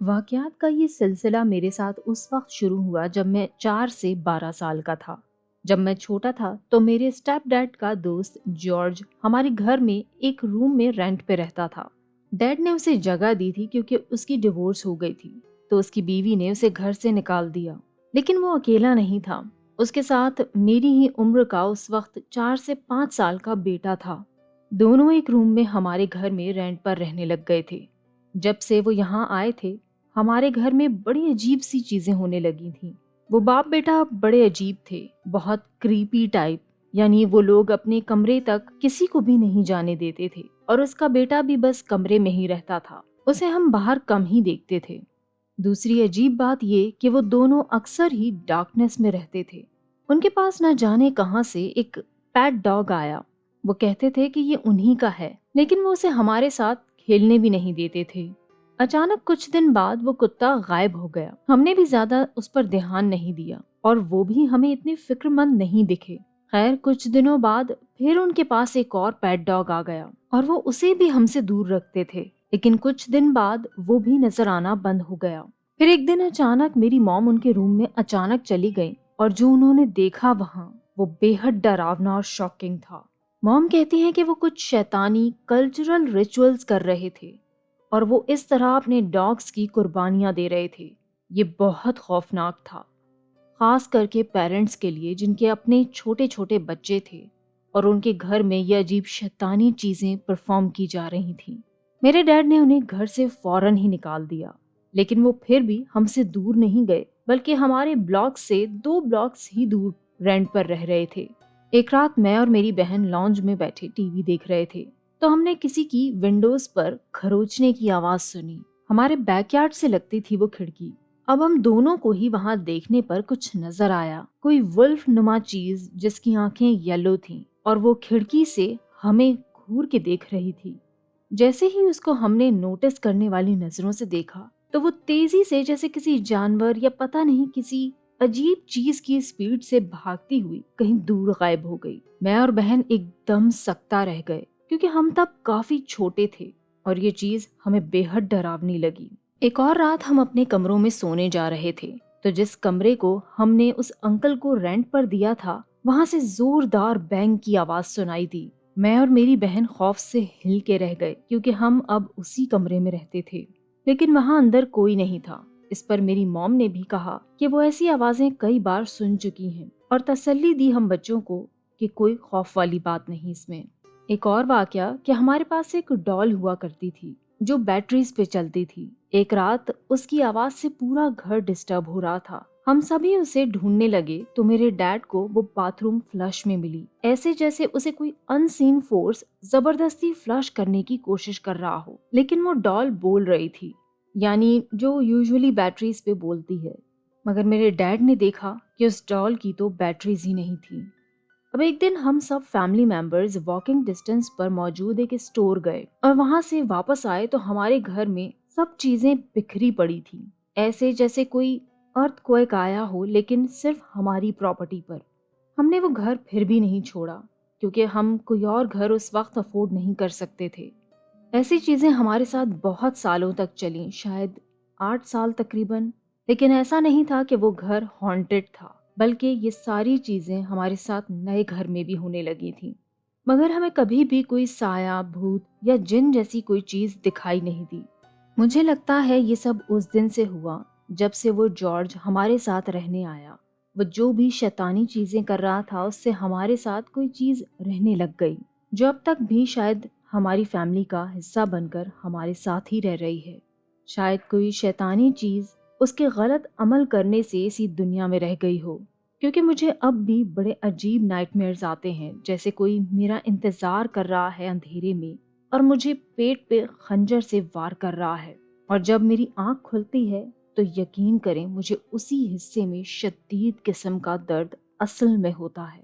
واقعات کا یہ سلسلہ میرے ساتھ اس وقت شروع ہوا جب میں 4 سے 12 سال کا تھا۔ جب میں چھوٹا تھا تو میرے اسٹیپ ڈیڈ کا دوست جارج ہمارے گھر میں ایک روم میں رینٹ پہ رہتا تھا۔ ڈیڈ نے اسے جگہ دی تھی کیونکہ اس کی ڈیورس ہو گئی تھی، تو اس کی بیوی نے اسے گھر سے نکال دیا۔ لیکن وہ اکیلا نہیں تھا، اس کے ساتھ میری ہی عمر کا اس وقت 4 سے 5 سال کا بیٹا تھا۔ دونوں ایک روم میں ہمارے گھر میں رینٹ پر رہنے لگ گئے تھے۔ جب سے وہ یہاں آئے تھے ہمارے گھر میں بڑی عجیب سی چیزیں ہونے لگی تھیں۔ وہ باپ بیٹا بڑے عجیب تھے، بہت کریپی ٹائپ، یعنی وہ لوگ اپنے کمرے تک کسی کو بھی نہیں جانے دیتے تھے، اور اس کا بیٹا بھی بس کمرے میں ہی رہتا تھا، اسے ہم باہر کم ہی دیکھتے تھے۔ دوسری عجیب بات یہ کہ وہ دونوں اکثر ہی ڈارکنیس میں رہتے تھے۔ ان کے پاس نہ جانے کہاں سے ایک پیٹ ڈاگ آیا۔ وہ کہتے تھے کہ یہ انہی کا ہے، لیکن وہ اسے ہمارے ساتھ کھیلنے بھی نہیں دیتے تھے۔ اچانک کچھ دن بعد وہ کتا غائب ہو گیا۔ ہم نے بھی زیادہ اس پر دھیان نہیں دیا، اور وہ بھی ہمیں اتنے فکر مند نہیں دکھے۔ خیر کچھ دنوں بعد پھر ان کے پاس ایک اور پیٹ ڈاگ آ گیا، اور وہ اسے بھی ہم سے دور رکھتے تھے، لیکن کچھ دن بعد وہ بھی نظر آنا بند ہو گیا۔ پھر ایک دن اچانک میری موم ان کے روم میں اچانک چلی گئی، اور جو انہوں نے دیکھا وہاں وہ بے حد ڈراونا اور شاکنگ تھا۔ موم کہتی ہیں کہ وہ کچھ شیطانی کلچرل ریچولز کر رہے تھے، اور وہ اس طرح اپنے ڈاگز کی قربانیاں دے رہے تھے۔ یہ بہت خوفناک تھا، خاص کر کے پیرنٹس کے لیے جن کے اپنے چھوٹے چھوٹے بچے تھے، اور ان کے گھر میں یہ عجیب شیطانی چیزیں پرفارم کی جا رہی تھیں۔ میرے ڈیڈ نے انہیں گھر سے فوراً ہی نکال دیا، لیکن وہ پھر بھی ہم سے دور نہیں گئے، بلکہ ہمارے بلاک سے 2 بلاکس ہی دور رینٹ پر رہ رہے تھے۔ ایک رات میں اور میری بہن لانج میں بیٹھے ٹی وی دیکھ رہے تھے، تو ہم نے کسی کی ونڈوز پر کھروچنے کی آواز سنی۔ ہمارے بیک یارڈ سے لگتی تھی وہ کھڑکی۔ اب ہم دونوں کو ہی وہاں دیکھنے پر کچھ نظر آیا، کوئی ولف نما چیز جس کی آنکھیں یلو تھیں، اور وہ کھڑکی سے ہمیں گھور کے دیکھ رہی تھی۔ جیسے ہی اس کو ہم نے نوٹس کرنے والی نظروں سے دیکھا تو وہ تیزی سے جیسے کسی جانور یا پتہ نہیں کسی عجیب چیز کی سپیڈ سے بھاگتی ہوئی کہیں دور غائب ہو گئی۔ میں اور بہن ایک دم سکتا رہ گئے، کیونکہ ہم تب کافی چھوٹے تھے اور یہ چیز ہمیں بے حد ڈراونی لگی۔ ایک اور رات ہم اپنے کمروں میں سونے جا رہے تھے، تو جس کمرے کو ہم نے اس انکل کو رینٹ پر دیا تھا وہاں سے زوردار بینگ کی آواز سنائی دی۔ میں اور میری بہن خوف سے ہل کے رہ گئے، کیونکہ ہم اب اسی کمرے میں رہتے تھے، لیکن وہاں اندر کوئی نہیں تھا۔ اس پر میری موم نے بھی کہا کہ وہ ایسی آوازیں کئی بار سن چکی ہیں، اور تسلی دی ہم بچوں کو کہ کوئی خوف والی بات نہیں اس میں۔ ایک اور واقعہ کہ ہمارے پاس ایک ڈال ہوا کرتی تھی جو بیٹریز پہ چلتی تھی۔ ایک رات اس کی آواز سے پورا گھر ڈسٹرب ہو رہا تھا۔ ہم سبھی اسے ڈھونڈنے لگے تو میرے ڈیڈ کو وہ باتھ روم فلش میں ملی، ایسے جیسے اسے کوئی ان سین فورس زبردستی فلش کرنے کی کوشش کر رہا ہو، لیکن وہ ڈال بول رہی تھی، یعنی جو یوزولی بیٹریز پہ بولتی ہے، مگر میرے ڈیڈ نے دیکھا کہ اس ڈال کی تو بیٹریز ہی نہیں تھی۔ اب ایک دن ہم سب فیملی ممبرز واکنگ ڈسٹینس پر موجود ایک اسٹور گئے، اور وہاں سے واپس آئے تو ہمارے گھر میں سب چیزیں بکھری پڑی تھیں، ایسے جیسے کوئی ارتھ کوئک آیا ہو، لیکن صرف ہماری پراپرٹی پر۔ ہم نے وہ گھر پھر بھی نہیں چھوڑا، کیونکہ ہم کوئی اور گھر اس وقت افورڈ نہیں کر سکتے تھے۔ ایسی چیزیں ہمارے ساتھ بہت سالوں تک چلیں، شاید 8 سال تقریباً، لیکن ایسا نہیں تھا کہ وہ گھر ہانٹڈ تھا، بلکہ یہ ساری چیزیں ہمارے ساتھ نئے گھر میں بھی ہونے لگی تھیں، مگر ہمیں کبھی بھی کوئی سایہ، بھوت یا جن جیسی کوئی چیز دکھائی نہیں دی۔ مجھے لگتا ہے یہ سب اس دن سے ہوا جب سے وہ جارج ہمارے ساتھ رہنے آیا۔ وہ جو بھی شیطانی چیزیں کر رہا تھا اس سے ہمارے ساتھ کوئی چیز رہنے لگ گئی، جو اب تک بھی شاید ہماری فیملی کا حصہ بن کر ہمارے ساتھ ہی رہ رہی ہے۔ شاید کوئی شیطانی چیز اس کے غلط عمل کرنے سے اسی دنیا میں رہ گئی ہو، کیونکہ مجھے اب بھی بڑے عجیب نائٹ میئرز آتے ہیں، جیسے کوئی میرا انتظار کر رہا ہے اندھیرے میں اور مجھے پیٹ پہ خنجر سے وار کر رہا ہے، اور جب میری آنکھ کھلتی ہے تو یقین کریں مجھے اسی حصے میں شدید قسم کا درد اصل میں ہوتا ہے۔